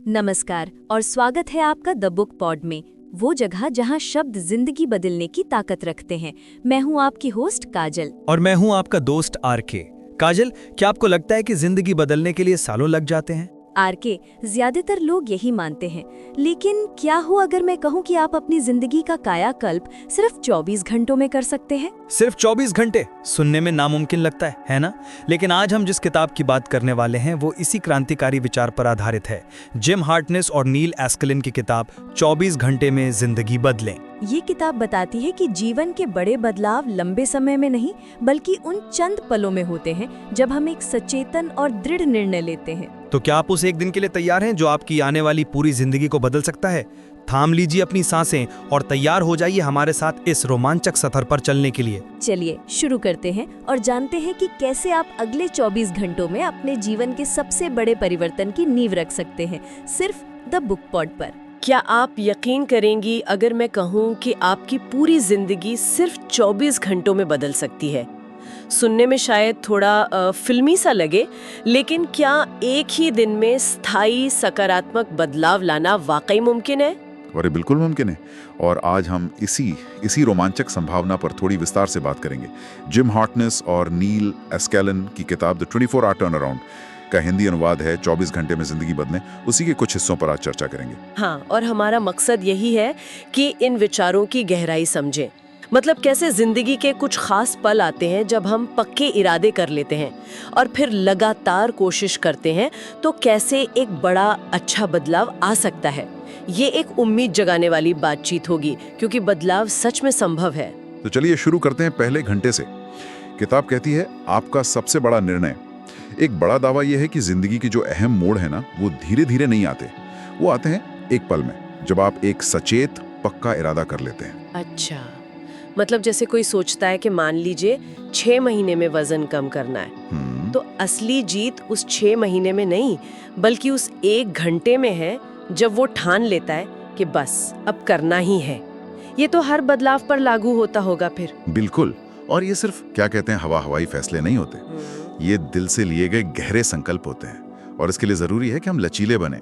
नमस्कार और स्वागत है आपका द बुक पॉड में, वो जगह जहां शब्द जिंदगी बदलने की ताकत रखते हैं। मैं हूं आपकी होस्ट काजल। और मैं हूं आपका दोस्त आरके। काजल, क्या आपको लगता है कि जिंदगी बदलने के लिए सालों लग जाते हैं? आरके, ज्यादातर लोग यही मानते हैं, लेकिन क्या हो अगर मैं कहूं कि आप अपनी जिंदगी का कायाकल्प सिर्फ 24 घंटों में कर सकते हैं? सिर्फ 24 घंटे सुनने में नामुमकिन लगता है ना? लेकिन आज हम जिस किताब की बात करने वाले हैं वो इसी क्रांतिकारी विचार पर आधारित है। जिम हार्टनेस और नील एस्कलिन की किताब 24 घंटे में जिंदगी बदलें। ये किताब बताती है कि जीवन के बड़े बदलाव लंबे समय में नहीं, बल्कि उन चंद पलों में होते हैं जब हम एक सचेतन और दृढ़ निर्णय लेते हैं। तो क्या आप उस एक दिन के लिए तैयार हैं जो आपकी आने वाली पूरी जिंदगी को बदल सकता है? थाम लीजिए अपनी सांसें और तैयार हो जाइए हमारे साथ इस रोमांचक सफर पर चलने के लिए। चलिए शुरू करते हैं और जानते हैं कि कैसे आप अगले 24 घंटों में अपने जीवन के सबसे बड़े परिवर्तन की नींव रख सकते हैं, सिर्फ द बुक पॉड पर। क्या आप यकीन करेंगी अगर मैं कहूँ कि आपकी पूरी जिंदगी सिर्फ 24 घंटों में बदल सकती है? सुनने में शायद थोड़ा फिल्मी सा लगे, लेकिन क्या एक ही दिन में स्थायी सकारात्मक बदलाव लाना वाकई मुमकिन है? अरे बिल्कुल मुमकिन है। और आज हम इसी रोमांचक संभावना पर थोड़ी विस्तार से बात करेंगे। जिम हार्टनेस और नील एस्केलन की किताब द 24 आवर टर्न अराउंड का हिंदी अनुवाद है 24 घंटे में जिंदगी बदलें, उसी के कुछ हिस्सों पर आज चर्चा करेंगे। हाँ, और हमारा मकसद यही है कि इन विचारों की गहराई समझें। मतलब कैसे जिंदगी के कुछ खास पल आते हैं जब हम पक्के इरादे कर लेते हैं और फिर लगातार कोशिश करते हैं, तो कैसे एक बड़ा अच्छा बदलाव आ सकता है। ये एक उम्मीद जगाने वाली बातचीत होगी, क्योंकि बदलाव सच में संभव है। तो चलिए शुरू करते हैं पहले घंटे से। किताब कहती है आपका सबसे बड़ा निर्णय। एक बड़ा दावा यह है कि जिंदगी की जो अहम मोड़ है ना, वो धीरे धीरे नहीं आते, वो आते हैं एक पल में, जब आप एक सचेत पक्का इरादा कर लेते हैं। अच्छा, मतलब जैसे कोई सोचता है कि मान लीजिए 6 महीने में वजन कम करना है, तो असली जीत उस 6 महीने में नहीं, बल्कि उस 1 घंटे में है जब वो ठान लेता है कि बस अब करना ही है। ये तो हर बदलाव पर लागू होता होगा फिर। बिल्कुल। और ये सिर्फ क्या कहते हैं हवाई फैसले नहीं होते, ये दिल से लिए गए गहरे संकल्प होते हैं। और इसके लिए जरूरी है कि हम लचीले बने।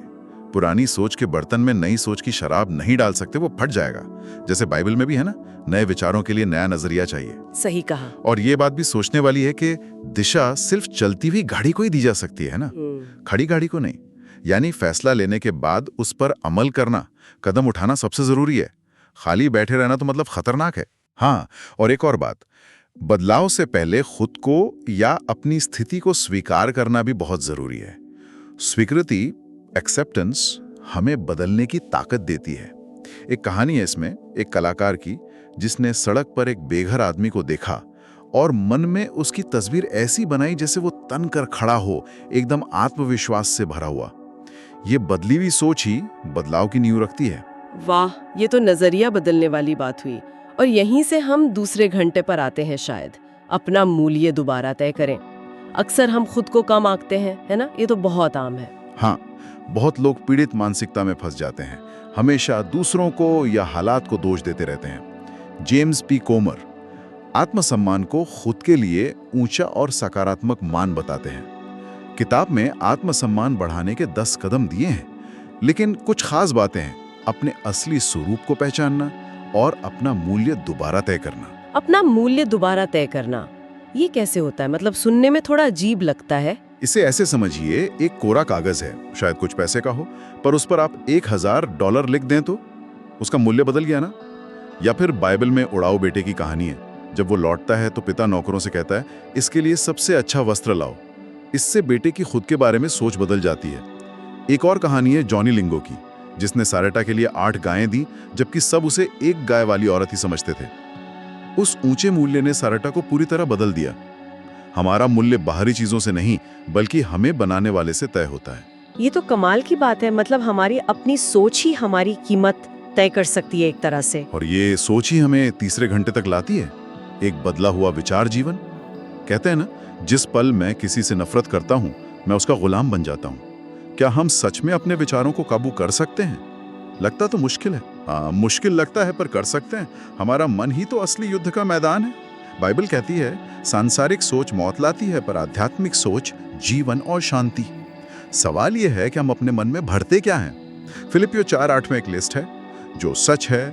पुरानी सोच के बर्तन में नई सोच की शराब नहीं डाल सकते, वो फट जाएगा। जैसे बाइबल में भी है ना, नए विचारों के लिए नया नजरिया चाहिए। सही कहा। और ये बात भी सोचने वाली है कि दिशा सिर्फ चलती हुई गाड़ी को ही दी जा सकती है ना, खड़ी गाड़ी को नहीं। यानी फैसला लेने के बाद उस पर अमल करना, कदम उठाना सबसे जरूरी है। खाली बैठे रहना तो मतलब खतरनाक है। हाँ, और एक और बात, बदलाव से पहले खुद को या अपनी स्थिति को स्वीकार करना भी बहुत जरूरी है। स्वीकृति, एक्सेप्टेंस, हमें बदलने की ताकत देती है। एक कहानी है इसमें एक कलाकार की, जिसने सड़क पर एक बेघर आदमी को देखा और मन में उसकी तस्वीर ऐसी बनाई जैसे वो तन कर खड़ा हो, एकदम आत्मविश्वास से भरा हुआ। ये बदली हुई सोच ही बदलाव की नींव रखती है। वाह, ये तो नजरिया बदलने वाली बात हुई। और यहीं से हम दूसरे घंटे पर आते हैं। शायद अपना मूल्य दोबारा तय करें। अक्सर हम खुद को कम आंकते हैं, है ना? ये तो बहुत आम है। हाँ, बहुत लोग पीड़ित मानसिकता में फंस जाते हैं, हमेशा दूसरों को या हालात को दोष देते रहते हैं। जेम्स पी कोमर आत्मसम्मान को खुद के लिए ऊंचा और सकारात्मक मान बताते हैं। किताब में आत्मसम्मान बढ़ाने के 10 कदम दिए हैं, लेकिन कुछ खास बातें हैं। अपने असली स्वरूप को पहचानना और अपना मूल्य दोबारा तय करना। अपना मूल्य दोबारा तय करना, ये कैसे होता है? मतलब सुनने में थोड़ा अजीब लगता है। इसे ऐसे समझिए, एक कोरा कागज है, शायद कुछ पैसे का हो, पर उस पर आप $1000 लिख दें तो उसका मूल्य बदल गया ना। या फिर बाइबल में उड़ाऊ बेटे की कहानी है। जब वो लौटता है तो पिता नौकरों से कहता है, इसके लिए सबसे अच्छा वस्त्र लाओ। इससे बेटे की खुद के बारे में सोच बदल जाती है। एक और कहानी है जॉनी लिंगो की, जिसने सारेटा के लिए 8 गायें दी, जबकि सब उसे एक गाय वाली औरत ही समझते थे। उस ऊंचे मूल्य ने सारेटा को पूरी तरह बदल दिया। हमारा मूल्य बाहरी चीजों से नहीं, बल्कि हमें बनाने वाले से तय होता है। ये तो कमाल की बात है। मतलब हमारी अपनी सोच ही हमारी कीमत तय कर सकती है एक तरह से। और ये सोच ही हमें तीसरे घंटे तक लाती है, एक बदला हुआ विचार जीवन। कहते हैं ना, जिस पल मैं किसी से नफरत करता हूं, मैं उसका गुलाम बन जाता हूं। क्या हम सच में अपने विचारों को काबू कर सकते हैं? लगता तो मुश्किल है। मुश्किल लगता है, पर कर सकते हैं। हमारा मन ही तो असली युद्ध का मैदान है। बाइबल कहती है, सांसारिक सोच मौत लाती है, पर आध्यात्मिक सोच जीवन और शांति। सवाल यह है कि हम अपने मन में भरते क्या हैं। फिलिपियो 4:8 में एक लिस्ट है, जो सच है,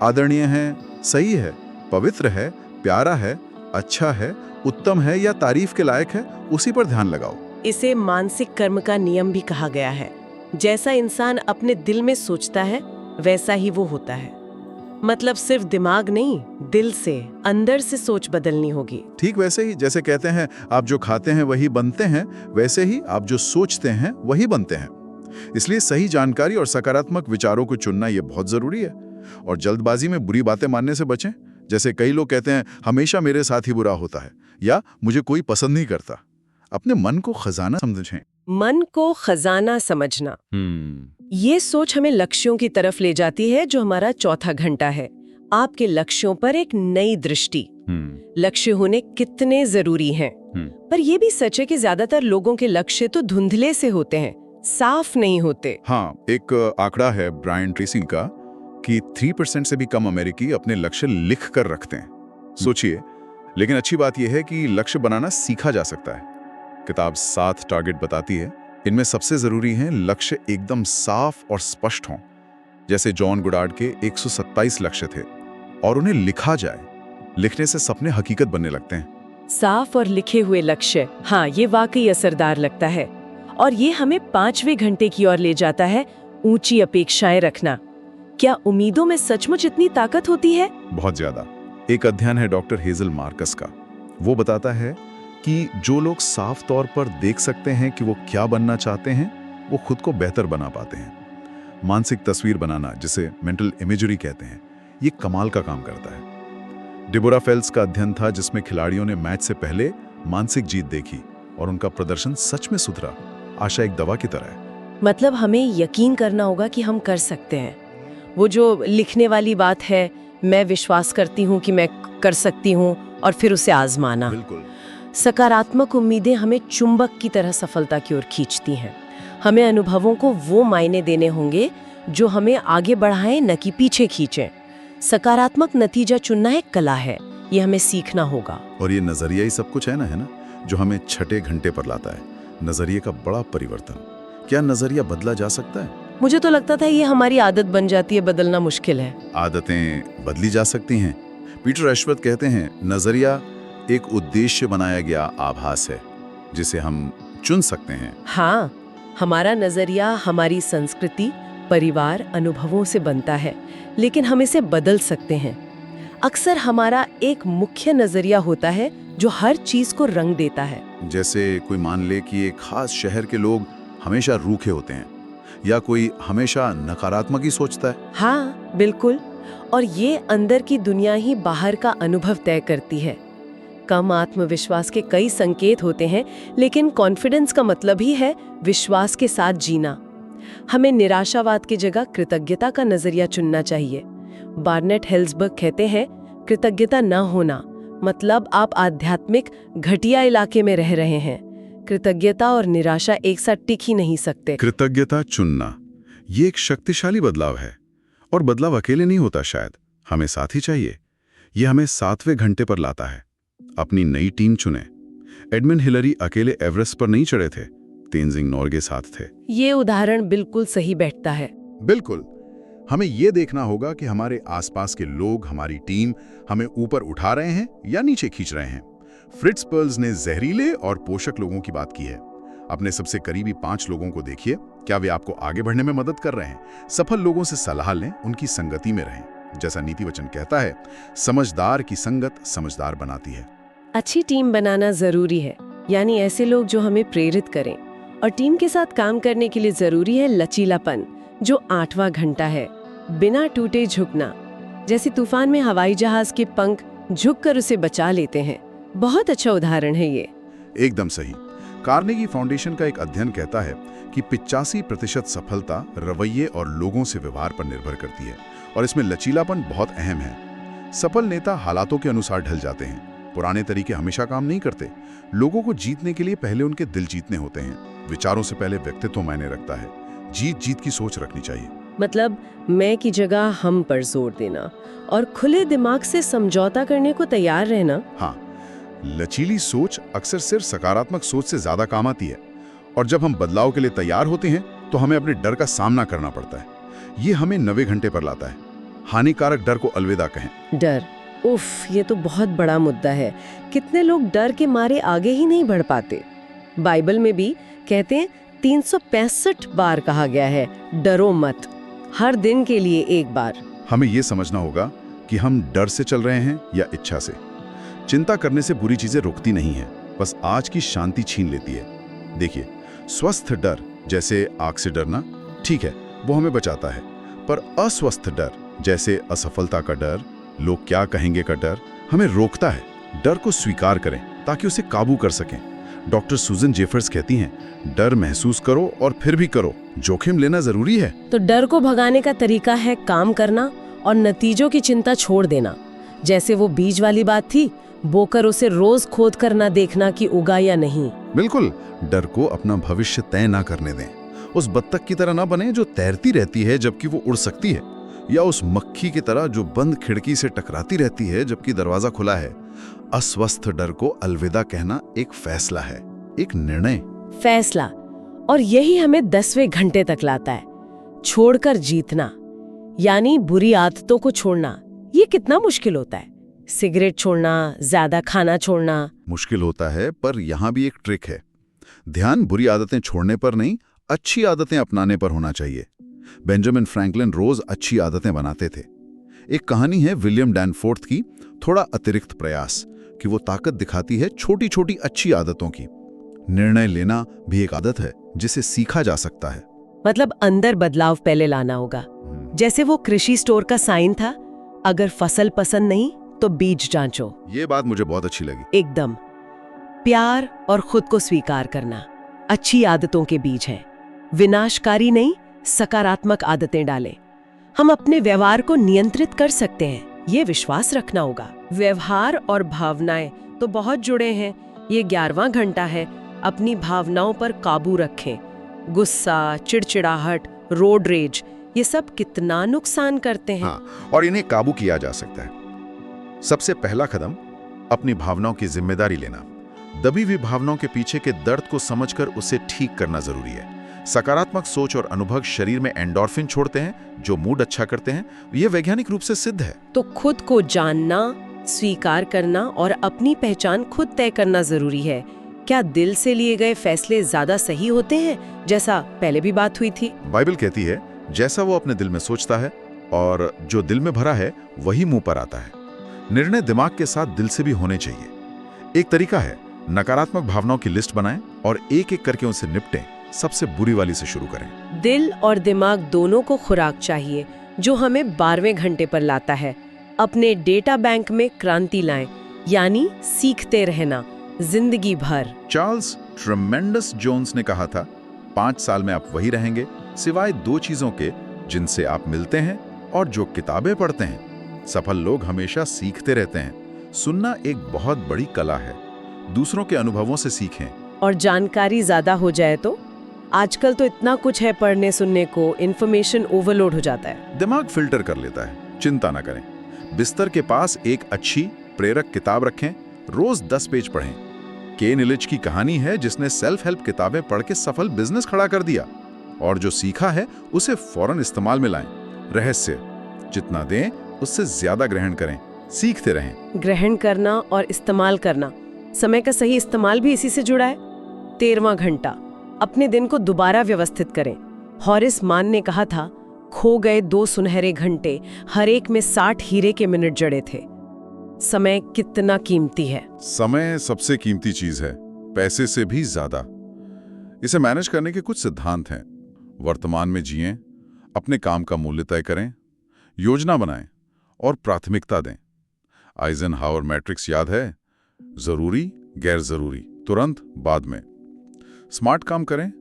आदरणीय है, सही है, पवित्र है, प्यारा है, अच्छा है, उत्तम है या तारीफ के लायक है, उसी पर ध्यान लगाओ। इसे मानसिक कर्म का नियम भी कहा गया है। जैसा इंसान अपने दिल में सोचता है वैसा ही वो होता है। मतलब सिर्फ दिमाग नहीं, दिल से, अंदर से सोच बदलनी होगी। ठीक वैसे ही जैसे कहते हैं आप जो खाते हैं वही बनते हैं, वैसे ही आप जो सोचते हैं वही बनते हैं। इसलिए सही जानकारी और सकारात्मक विचारों को चुनना ये बहुत जरूरी है। और जल्दबाजी में बुरी बातें मानने से बचें। जैसे कई लोग कहते हैं हमेशा मेरे साथ ही बुरा होता है या मुझे कोई पसंद नहीं करता। अपने मन को खजाना समझें। मन को खजाना समझना, ये सोच हमें लक्ष्यों की तरफ ले जाती है, जो हमारा चौथा घंटा है। आपके लक्ष्यों पर एक नई दृष्टि। लक्ष्य होने कितने जरूरी हैं। पर यह भी सच है कि ज्यादातर लोगों के लक्ष्य तो धुंधले से होते हैं, साफ नहीं होते। हाँ, एक आंकड़ा है ब्रायन ट्रेसी का कि 3% से भी कम अमेरिकी अपने लक्ष्य लिख कर रखते हैं। सोचिए, लेकिन अच्छी बात यह है कि लक्ष्य बनाना सीखा जा सकता है। किताब 7 टारगेट बताती है, इनमें सबसे जरूरी हैं लक्ष्य एकदम साफ और स्पष्ट हों। जैसे जॉन गुडार्ड के 127 लक्ष्य थे और उन्हें लिखा जाए। लिखने से सपने हकीकत बनने लगते हैं। साफ और लिखे हुए लक्ष्य, हाँ, ये वाकई असरदार लगता है। और ये हमें 5वें घंटे की ओर ले जाता है, ऊंची अपेक्षाएं रखना। क्या उम्मीदों में सचमुच इतनी ताकत होती है? बहुत ज्यादा। एक अध्ययन है डॉक्टर हेजल मार्कस का। वो बताता है कि जो लोग साफ तौर पर देख सकते हैं कि वो क्या बनना चाहते हैं, वो खुद को बेहतर बना पाते हैं। मानसिक तस्वीर बनाना, जिसे मेंटल इमेजरी कहते हैं, ये कमाल का काम करता है। डिबोरा फेल्स का अध्ययन था जिसमें खिलाड़ियों ने मैच से पहले मानसिक जीत देखी और उनका प्रदर्शन सच में सुधरा। आशा एक दवा की तरह है। मतलब हमें यकीन करना होगा कि हम कर सकते हैं। वो जो लिखने वाली बात है, मैं विश्वास करती हूँ कि मैं कर सकती हूँ, और फिर उसे आजमाना। बिल्कुल। सकारात्मक उम्मीदें हमें चुंबक की तरह सफलता की ओर खींचती हैं। हमें अनुभवों को वो मायने देने होंगे जो हमें आगे बढ़ाएं, न कि पीछे खींचें। सकारात्मक नतीजा चुनना एक कला है, ये हमें सीखना होगा। और ये नजरिया ही सब कुछ है ना, जो हमें छठे घंटे पर लाता है। नजरिए का बड़ा परिवर्तन। क्या नजरिया बदला जा सकता है? मुझे तो लगता था ये हमारी आदत बन जाती है, बदलना मुश्किल है। आदतें बदली जा सकती हैं। पीटर अश्वथ कहते हैं, नजरिया एक उद्देश्य बनाया गया आभास है जिसे हम चुन सकते हैं। हाँ, हमारा नजरिया हमारी संस्कृति, परिवार, अनुभवों से बनता है, लेकिन हम इसे बदल सकते हैं। अक्सर हमारा एक मुख्य नजरिया होता है जो हर चीज को रंग देता है। जैसे कोई मान ले कि एक खास शहर के लोग हमेशा रूखे होते हैं, या कोई हमेशा नकारात्मक ही सोचता है। हाँ, बिल्कुल। और ये अंदर की दुनिया ही बाहर का अनुभव तय करती है। कम आत्मविश्वास के कई संकेत होते हैं, लेकिन कॉन्फिडेंस का मतलब ही है विश्वास के साथ जीना। हमें निराशावाद की जगह कृतज्ञता का नजरिया चुनना चाहिए। बार्नेट हेल्सबर्ग कहते हैं, कृतज्ञता न होना मतलब आप आध्यात्मिक घटिया इलाके में रह रहे हैं। कृतज्ञता और निराशा एक साथ टिक ही नहीं सकते। कृतज्ञता चुनना, ये एक शक्तिशाली बदलाव है। और बदलाव अकेले नहीं होता, शायद हमें साथी चाहिए। ये हमें 7वें घंटे पर लाता है। अपनी नई टीम चुने। एडमंड हिलरी अकेले एवरेस्ट पर नहीं चढ़े थे, तेनजिंग नोर्गे साथ थे। ये उदाहरण बिल्कुल सही बैठता है। बिल्कुल। हमें यह देखना होगा कि हमारे आसपास के लोग, हमारी टीम हमें ऊपर उठा रहे हैं या नीचे खींच रहे हैं। फ्रिट्ज पर्ल्स ने जहरीले और पोषक लोगों की बात की है। अपने सबसे करीबी 5 लोगों को देखिए, क्या वे आपको आगे बढ़ने में मदद कर रहे हैं? सफल लोगों से सलाह लें, उनकी संगति में रहें। जैसा नीति वचन कहता है, समझदार की संगत समझदार बनाती है। अच्छी टीम बनाना जरूरी है, यानी ऐसे लोग जो हमें प्रेरित करें। और टीम के साथ काम करने के लिए जरूरी है लचीलापन, जो 8वां घंटा है। बिना टूटे झुकना, जैसे तूफान में हवाई जहाज के पंख झुककर उसे बचा लेते हैं। बहुत अच्छा उदाहरण है ये। एकदम सही। कार्नेगी फाउंडेशन का एक अध्ययन कहता है कि 85% सफलता रवैये और लोगों से व्यवहार पर निर्भर करती है, और इसमें लचीलापन बहुत अहम है। सफल नेता हालातों के अनुसार ढल जाते हैं। पुराने तरीके हमेशा काम नहीं करते। लोगों को जीतने के लिए पहले उनके दिल जीतने होते हैं। विचारों से पहले व्यक्तित्व मायने रखता है। जीत जीत की सोच रखनी चाहिए। मतलब मैं की जगह हम पर जोर देना और खुले दिमाग से समझौता करने को तैयार रहना। हाँ, लचीली सोच अक्सर सिर्फ सकारात्मक सोच से ज्यादा काम आती है। और जब हम बदलाव के लिए तैयार होते हैं तो हमें अपने डर का सामना करना पड़ता है। ये हमें 90 घंटे पर लाता है। हानिकारक डर को अलविदा कहें। डर, उफ, ये तो बहुत बड़ा मुद्दा है। कितने लोग डर के मारे आगे ही नहीं बढ़ पाते। बाइबल में भी कहते हैं 365 बार कहा गया है डरो मत, हर दिन के लिए एक बार। हमें ये समझना होगा कि हम डर से चल रहे हैं या इच्छा से। चिंता करने से बुरी चीजें रुकती नहीं है, बस आज की शांति छीन लेती है। देखिए, स्वस्थ डर जैसे आग से डरना ठीक है, वो हमें बचाता है, पर अस्वस्थ डर जैसे असफलता का डर, लोग क्या कहेंगे का डर हमें रोकता है। डर को स्वीकार करें ताकि उसे काबू कर सकें। डॉक्टर सुजन जेफर्स कहती हैं, डर महसूस करो और फिर भी करो, जोखिम लेना जरूरी है। तो डर को भगाने का तरीका है काम करना और नतीजों की चिंता छोड़ देना। जैसे वो बीज वाली बात थी, बोकर उसे रोज खोद कर ना देखना कि उगा या नहीं। बिल्कुल, डर को अपना भविष्य तय ना करने दें। उस बत्तख की तरह ना बने जो तैरती रहती है जबकि वो उड़ सकती है, या उस मक्खी की तरह जो बंद खिड़की से टकराती रहती है जबकि दरवाजा खुला है। अस्वस्थ डर को अलविदा कहना एक फैसला है, एक निर्णय। फैसला, और यही हमें 10वें घंटे तक लाता है। छोड़कर जीतना, यानी बुरी आदतों को छोड़ना। ये कितना मुश्किल होता है। सिगरेट छोड़ना, ज्यादा खाना छोड़ना मुश्किल होता है, पर यहाँ भी एक ट्रिक है। ध्यान बुरी आदतें छोड़ने पर नहीं, अच्छी आदतें अपनाने पर होना चाहिए। बेंजामिन फ्रैंकलिन रोज अच्छी आदतें बनाते थे। एक कहानी है विलियम डैनफोर्थ की, थोड़ा अतिरिक्त प्रयास, कि वो ताकत दिखाती है छोटी छोटी अच्छी आदतों की। निर्णय लेना भी एक आदत है जिसे सीखा जा सकता है। मतलब अंदर बदलाव पहले लाना होगा। जैसे वो कृषि स्टोर का साइन था, अगर फसल पसंद नहीं तो बीज जांचो। ये बात मुझे बहुत अच्छी लगी। एकदम। प्यार और खुद को स्वीकार करना अच्छी आदतों के बीज हैं। विनाशकारी नहीं, सकारात्मक आदतें डालें। हम अपने व्यवहार को नियंत्रित कर सकते हैं, ये विश्वास रखना होगा। व्यवहार और भावनाएं तो बहुत जुड़े हैं। ये 11वां घंटा है, अपनी भावनाओं पर काबू रखें। गुस्सा, चिड़चिड़ाहट, रोड रेज, ये सब कितना नुकसान करते हैं। हाँ, और इन्हें काबू किया जा सकता है। सबसे पहला कदम अपनी भावनाओं की जिम्मेदारी लेना। दबी हुई भावनाओं के पीछे के दर्द को समझकर उसे ठीक करना जरूरी है। सकारात्मक सोच और अनुभव शरीर में एंडोर्फिन छोड़ते हैं जो मूड अच्छा करते हैं। यह वैज्ञानिक रूप से सिद्ध है। तो खुद को जानना, स्वीकार करना और अपनी पहचान खुद तय करना जरूरी है। क्या दिल से लिए गए फैसले ज्यादा सही होते हैं, जैसा पहले भी बात हुई थी? बाइबल कहती है, जैसा वो अपने दिल में सोचता है और जो दिल में भरा है वही मुंह पर आता है। निर्णय दिमाग के साथ दिल से भी होने चाहिए। एक तरीका है, नकारात्मक भावनाओं की लिस्ट बनाएं और एक एक करके उनसे निपटें। सबसे बुरी वाली से शुरू करें। दिल और दिमाग दोनों को खुराक चाहिए, जो हमें 12वें घंटे पर लाता है। अपने डेटा बैंक में क्रांति लाएं, यानी सीखते रहना जिंदगी भर। चार्ल्स ट्रेमेंडस जोन्स ने कहा था, 5 साल में आप वही रहेंगे सिवाय 2 चीजों के, जिनसे आप मिलते हैं और जो किताबें पढ़ते हैं। सफल लोग हमेशा सीखते रहते हैं। सुनना एक बहुत बड़ी कला है। दूसरों के अनुभवों से सीखें। और जानकारी ज्यादा हो जाए तो? आजकल तो इतना कुछ है पढ़ने सुनने को, इन्फॉर्मेशन ओवरलोड हो जाता है। दिमाग फिल्टर कर लेता है। चिंता ना करें। बिस्तर के पास एक अच्छी प्रेरक किताब रखें। रोज 10 पेज पढ़ें। के नीलिच की कहानी है जिसने सेल्फ हेल्प किताबें पढ़ के सफल बिजनेस खड़ा कर दिया। और जो सीखा है उसे फौरन इस्तेमाल में लाएं। रहस्य, जितना दें उससे ज्यादा ग्रहण करें। सीखते रहें। ग्रहण करना और इस्तेमाल करना, समय का सही इस्तेमाल भी इसी से जुड़ा है। 13वां घंटा, अपने दिन को दोबारा व्यवस्थित करें। हॉरिस मान ने कहा था, खो गए 2 सुनहरे घंटे, हर एक में 60 हीरे के मिनट जड़े थे। समय कितना कीमती है। समय सबसे कीमती चीज है, पैसे से भी ज्यादा। इसे मैनेज करने के कुछ सिद्धांत हैं। वर्तमान में जिएं, अपने काम का मूल्य तय करें, योजना बनाएं और प्राथमिकता दें। आइजनहावर मैट्रिक्स याद है? जरूरी, गैर जरूरी, तुरंत, बाद में। स्मार्ट काम करें,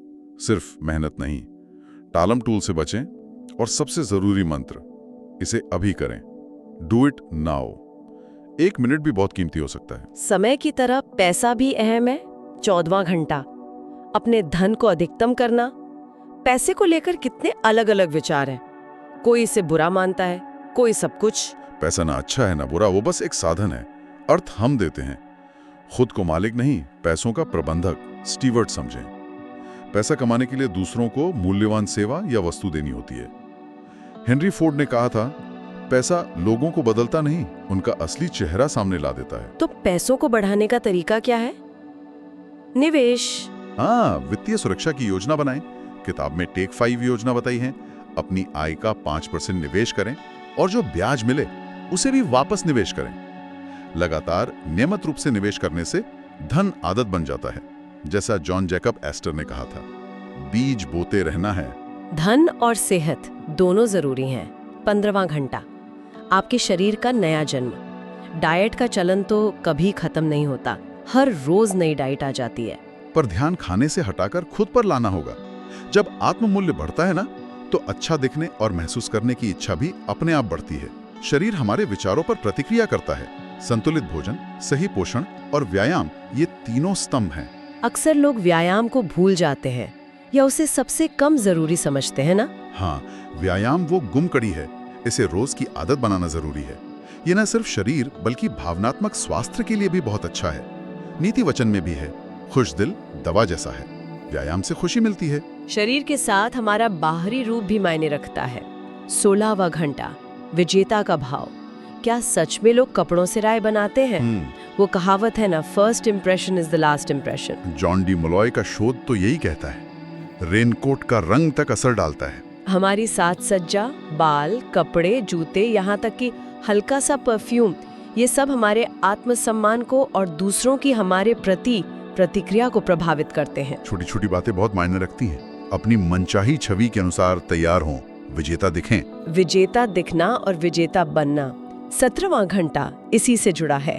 सिर्फ मेहनत नहीं। टालम टूल से बचें और सबसे जरूरी मंत्र, इसे अभी करें। Do it now. 1 मिनट भी बहुत कीमती हो सकता है। समय की तरह पैसा भी अहम है। 14वां घंटा, अपने धन को अधिकतम करना। पैसे को लेकर कितने अलग अलग विचार हैं। कोई इसे बुरा मानता है, कोई सब कुछ। पैसा ना अच्छा है ना बुरा, वो बस एक साधन है। अर्थ हम देते हैं। खुद को मालिक नहीं, पैसों का प्रबंधक, स्टीवर्ड समझें। पैसा कमाने के लिए दूसरों को मूल्यवान सेवा या वस्तु देनी होती है। हेनरी फोर्ड ने कहा था, पैसा लोगों को बदलता नहीं, उनका असली चेहरा सामने ला देता है। तो पैसों को बढ़ाने का तरीका क्या है? निवेश। हाँ, वित्तीय सुरक्षा की योजना बनाएं। किताब में टेक 5 योजना बताई है। अपनी आय का 5% निवेश करें और जो ब्याज मिले उसे भी वापस निवेश करें। लगातार नियमित रूप से निवेश करने से धन आदत बन जाता है। जैसा जॉन जैकब एस्टर ने कहा था, बीज बोते रहना है। धन और सेहत दोनों जरूरी हैं। 15वां घंटा, आपके शरीर का नया जन्म। डाइट का चलन तो कभी खत्म नहीं होता, हर रोज नई डाइट आ जाती है। पर ध्यान खाने से हटाकर खुद पर लाना होगा। जब आत्ममूल्य बढ़ता है ना, तो अच्छा दिखने और महसूस करने की इच्छा भी अपने आप बढ़ती है। शरीर हमारे विचारों पर प्रतिक्रिया करता है। संतुलित भोजन, सही पोषण और व्यायाम, ये तीनों स्तंभ हैं। अक्सर लोग व्यायाम को भूल जाते हैं या उसे सबसे कम जरूरी समझते हैं ना? हाँ, व्यायाम वो गुम कड़ी है। इसे रोज की आदत बनाना जरूरी है। ये न सिर्फ शरीर बल्कि भावनात्मक स्वास्थ्य के लिए भी बहुत अच्छा है। नीति वचन में भी है, खुश दिल दवा जैसा है। व्यायाम से खुशी मिलती है। शरीर के साथ हमारा बाहरी रूप भी मायने रखता है। 16वां घंटा, विजेता का भाव। क्या सच में लोग कपड़ों से राय बनाते हैं? वो कहावत है ना, first impression is the last impression. John D Molloy का शोध तो यही कहता है। रेनकोट का रंग तक असर डालता है। हमारी साज सज्जा, बाल, कपड़े, जूते, यहाँ तक कि हल्का सा परफ्यूम, ये सब हमारे आत्मसम्मान को और दूसरों की हमारे प्रति प्रतिक्रिया को प्रभावित करते हैं। छोटी छोटी बातें बहुत मायने रखती हैं। अपनी मनचाही छवि के अनुसार तैयार हों, विजेता दिखें। विजेता दिखना और विजेता बनना। 17वां घंटा इसी से जुड़ा है।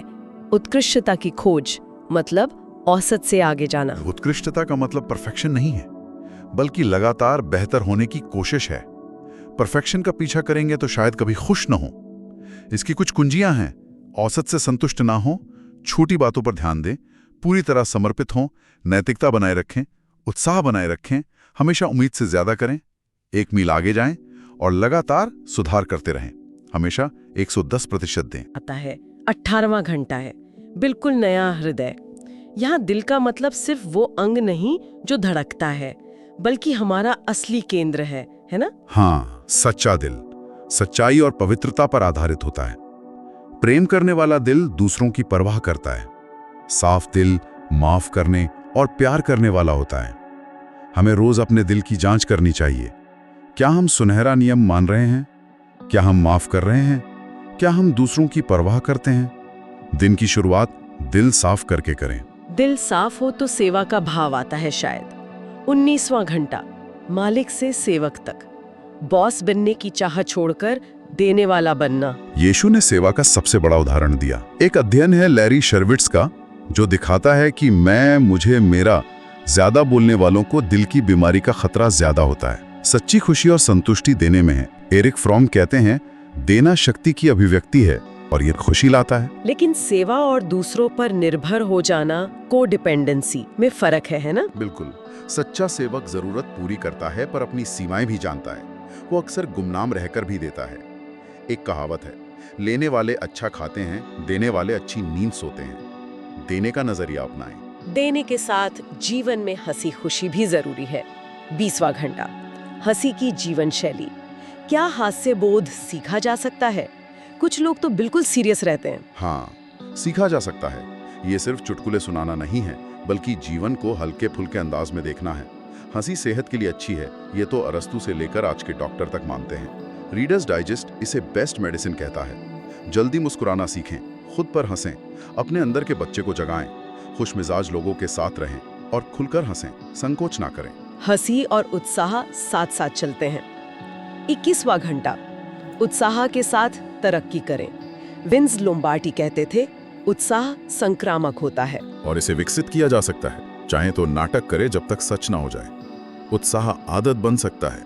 उत्कृष्टता की खोज, मतलब औसत से आगे जाना। उत्कृष्टता का मतलब परफेक्शन नहीं है, बल्कि लगातार बेहतर होने की कोशिश है। परफेक्शन का पीछा करेंगे तो शायद कभी खुश न हो। इसकी कुछ कुंजियां हैं। औसत से संतुष्ट ना हो, छोटी बातों पर ध्यान दें, पूरी तरह समर्पित हों, नैतिकता बनाए रखें, उत्साह बनाए रखें, हमेशा उम्मीद से ज्यादा करें, 1 मील आगे जाएं और लगातार सुधार करते रहें। हमेशा 110% दें। आता है 18वां घंटा है, बिल्कुल नया हृदय। यहाँ दिल का मतलब सिर्फ वो अंग नहीं जो धड़कता है, बल्कि हमारा असली केंद्र है ना? हाँ, सच्चा दिल सच्चाई और पवित्रता पर आधारित होता है। प्रेम करने वाला दिल दूसरों की परवाह करता है। साफ दिल माफ करने और प्यार करने वाला होता है। हमें रोज अपने दिल की जांच करनी चाहिए। क्या हम सुनहरा नियम मान रहे हैं? क्या हम माफ कर रहे हैं? क्या हम दूसरों की परवाह करते हैं? दिन की शुरुआत दिल साफ करके करें। दिल साफ हो तो सेवा का भाव आता है शायद। 19वां घंटा, मालिक से सेवक तक। बॉस बनने की चाह छोड़कर देने वाला बनना। यीशु ने सेवा का सबसे बड़ा उदाहरण दिया। एक अध्ययन है लैरी शर्विट्स का, जो दिखाता है कि मुझे मेरा ज्यादा बोलने वालों को दिल की बीमारी का खतरा ज्यादा होता है। सच्ची खुशी और संतुष्टि देने में है। एरिक फ्रॉम कहते हैं, देना शक्ति की अभिव्यक्ति है और ये खुशी लाता है। लेकिन सेवा और दूसरों पर निर्भर हो जाना, कोडिपेंडेंसी में फर्क है ना? बिल्कुल। सच्चा सेवक जरूरत पूरी करता है पर अपनी सीमाएं भी जानता है। वो अक्सर गुमनाम रहकर भी देता है। एक कहावत है, लेने वाले अच्छा खाते हैं, देने वाले अच्छी नींद सोते हैं। देने का नजरिया अपनाएं। देने के साथ जीवन में हंसी खुशी भी जरूरी है। 20वां घंटा, हंसी की जीवन शैली। क्या हास्य बोध सीखा जा सकता है? कुछ लोग तो बिल्कुल सीरियस रहते हैं। हाँ, सीखा जा सकता है। ये सिर्फ चुटकुले सुनाना नहीं है, बल्कि जीवन को हल्के फुल्के अंदाज में देखना है। हंसी सेहत के लिए अच्छी है, ये तो अरस्तु से लेकर आज के डॉक्टर तक मानते हैं। रीडर्स डाइजेस्ट इसे बेस्ट मेडिसिन कहता है। जल्दी मुस्कुराना सीखें, खुद पर हंसें, अपने अंदर के बच्चे को जगाएं, खुश मिजाज लोगों के साथ रहें और खुलकर हंसें, संकोच ना करें। हंसी और उत्साह साथ साथ चलते हैं। 21वां घंटा, उत्साह के साथ तरक्की करें। विंस लोम्बार्डी कहते थे, उत्साह संक्रामक होता है और इसे विकसित किया जा सकता है। चाहे तो नाटक करे जब तक सच ना हो जाए। उत्साह आदत बन सकता है।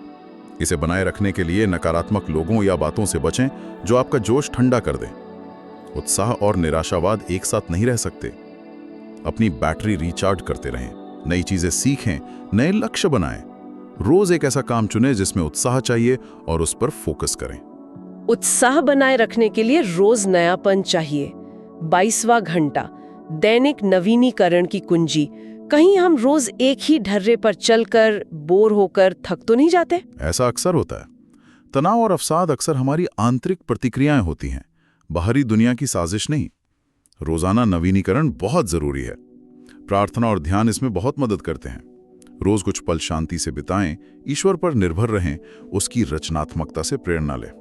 इसे बनाए रखने के लिए नकारात्मक लोगों या बातों से बचें जो आपका जोश ठंडा कर दें। उत्साह और निराशावाद एक साथ नहीं रह सकते। अपनी बैटरी रिचार्ज करते रहें, नई चीजें सीखें, नए लक्ष्य बनाएं। रोज एक ऐसा काम चुनें जिसमें उत्साह चाहिए और उस पर फोकस करें। उत्साह बनाए रखने के लिए रोज नयापन चाहिए। 22वां घंटा, दैनिक नवीनीकरण की कुंजी। कहीं हम रोज एक ही ढर्रे पर चलकर बोर होकर थक तो नहीं जाते? ऐसा अक्सर होता है। तनाव और अवसाद अक्सर हमारी आंतरिक प्रतिक्रियाएं होती हैं, बाहरी दुनिया की साजिश नहीं। रोजाना नवीनीकरण बहुत जरूरी है। प्रार्थना और ध्यान इसमें बहुत मदद करते हैं। रोज कुछ पल शांति से बिताएं, ईश्वर पर निर्भर रहें, उसकी रचनात्मकता से प्रेरणा लें।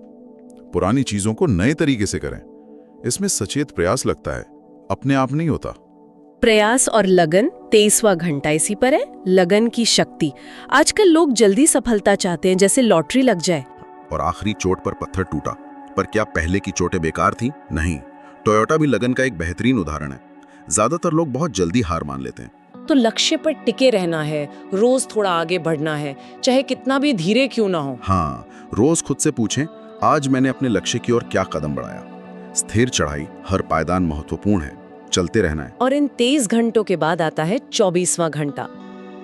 पुरानी चीजों को नए तरीके से करें। इसमें सचेत प्रयास लगता है, अपने आप नहीं होता। प्रयास और लगन, 23वां घंटा इसी पर है, लगन की शक्ति। आजकल लोग जल्दी सफलता चाहते हैं, जैसे लॉटरी लग जाए। और आखिरी चोट पर पत्थर टूटा। पर क्या पहले की चोटें बेकार थी? नहीं। टोयोटा भी लगन का एक बेहतरीन उदाहरण है। ज्यादातर लोग बहुत जल्दी हार मान लेते हैं। तो लक्ष्य पर टिके रहना है, रोज थोड़ा आगे बढ़ना है, चाहे कितना भी धीरे क्यों ना हो। हाँ, रोज खुद से पूछें, आज मैंने अपने लक्ष्य की ओर क्या कदम बढ़ाया। स्थिर चढ़ाई, हर पायदान महत्वपूर्ण है, चलते रहना है। और इन 23 घंटों के बाद आता है 24वां घंटा।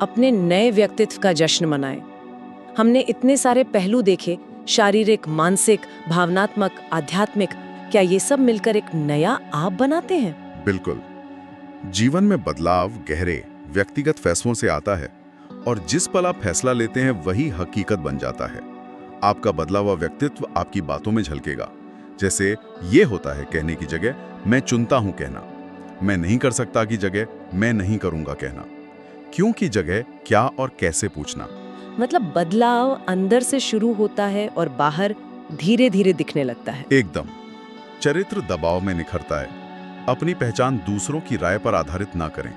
अपने नए व्यक्तित्व का जश्न मनाएं। हमने इतने सारे पहलू देखे, शारीरिक, मानसिक, भावनात्मक, आध्यात्मिक। क्या ये सब मिलकर एक नया आप बनाते हैं? बिल्कुल। जीवन में बदलाव गहरे व्यक्तिगत फैसलों से आता है, और जिस पल आप फैसला लेते हैं वही हकीकत बन जाता है। आपका बदला हुआ व्यक्तित्व आपकी बातों में झलकेगा। जैसे ये होता है कहने की जगह मैं चुनता हूं कहना, मैं नहीं कर सकता की जगह मैं नहीं करूंगा कहना, क्यों की जगह क्या और कैसे पूछना। मतलब बदलाव अंदर से शुरू होता है और बाहर धीरे धीरे दिखने लगता है। एकदम। चरित्र दबाव में निखरता है। अपनी पहचान दूसरों की राय पर आधारित ना करें।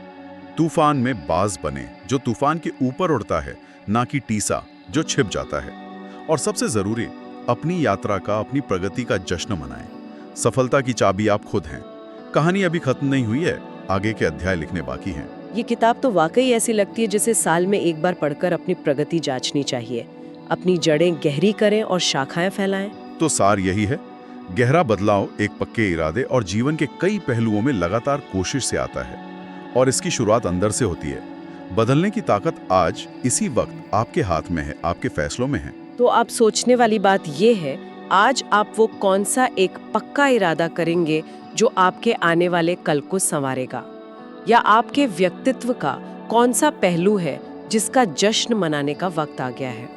तूफान में बाज बने जो तूफान के ऊपर उड़ता है, ना कि टीसा जो छिप जाता है। और सबसे जरूरी, अपनी यात्रा का, अपनी प्रगति का जश्न मनाएं। सफलता की चाबी आप खुद हैं। कहानी अभी खत्म नहीं हुई है, आगे के अध्याय लिखने बाकी हैं। ये किताब तो वाकई ऐसी लगती है जैसे साल में एक बार पढ़कर अपनी प्रगति जांचनी चाहिए। अपनी जड़ें गहरी करें और शाखाएं फैलाएं। तो सार यही है, गहरा बदलाव एक पक्के इरादे और जीवन के कई पहलुओं में लगातार कोशिश से आता है, और इसकी शुरुआत अंदर से होती है। बदलने की ताकत आज इसी वक्त आपके हाथ में है, आपके फैसलों में है। तो आप सोचने वाली बात ये है, आज आप वो कौन सा एक पक्का इरादा करेंगे जो आपके आने वाले कल को संवारेगा, या आपके व्यक्तित्व का कौन सा पहलू है जिसका जश्न मनाने का वक्त आ गया है।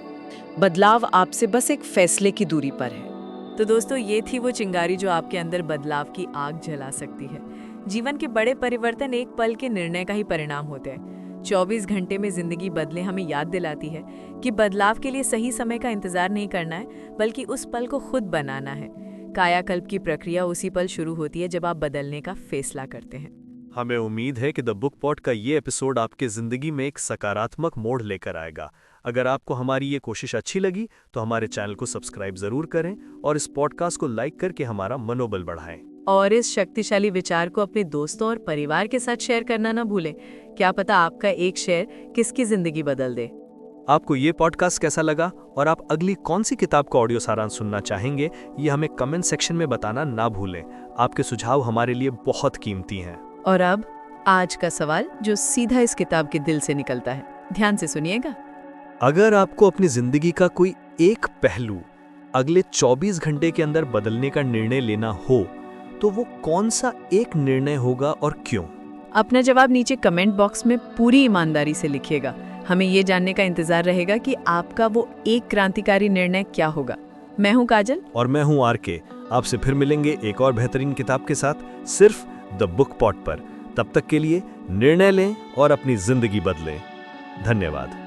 बदलाव आपसे बस एक फैसले की दूरी पर है। तो दोस्तों, ये थी वो चिंगारी जो आपके अंदर बदलाव की आग जला सकती है। जीवन के बड़े परिवर्तन एक पल के निर्णय का ही परिणाम होते हैं। 24 घंटे में जिंदगी बदले हमें याद दिलाती है कि बदलाव के लिए सही समय का इंतजार नहीं करना है, बल्कि उस पल को खुद बनाना है। कायाकल्प की प्रक्रिया उसी पल शुरू होती है जब आप बदलने का फैसला करते हैं। हमें उम्मीद है कि द बुक पॉट का ये एपिसोड आपके जिंदगी में एक सकारात्मक मोड़ लेकर आएगा। अगर आपको हमारी ये कोशिश अच्छी लगी तो हमारे चैनल को सब्सक्राइब जरूर करें और इस पॉडकास्ट को लाइक करके हमारा मनोबल बढ़ाएं। और इस शक्तिशाली विचार को अपने दोस्तों और परिवार के साथ शेयर करना ना भूलें। क्या पता आपका एक शेयर किसकी जिंदगी बदल दे। आपको ये पॉडकास्ट कैसा लगा और आप अगली कौन सी किताब का ऑडियो सारांश सुनना चाहेंगे, ये हमें कमेंट सेक्शन में बताना ना भूलें। आपके सुझाव हमारे लिए बहुत कीमती हैं। और अब आज का सवाल जो सीधा इस किताब के दिल से निकलता है, ध्यान से सुनिएगा। अगर आपको अपनी जिंदगी का कोई एक पहलू अगले 24 घंटे के अंदर बदलने का निर्णय लेना हो, तो वो कौन सा एक निर्णय होगा और क्यों? अपना जवाब नीचे कमेंट बॉक्स में पूरी ईमानदारी से लिखिएगा। हमें ये जानने का इंतजार रहेगा कि आपका वो एक क्रांतिकारी निर्णय क्या होगा। मैं हूँ काजल और मैं हूँ आरके। आपसे फिर मिलेंगे एक और बेहतरीन किताब के साथ, सिर्फ द बुक पॉट पर। तब तक के लिए निर्णय लें और अपनी जिंदगी बदलें। धन्यवाद।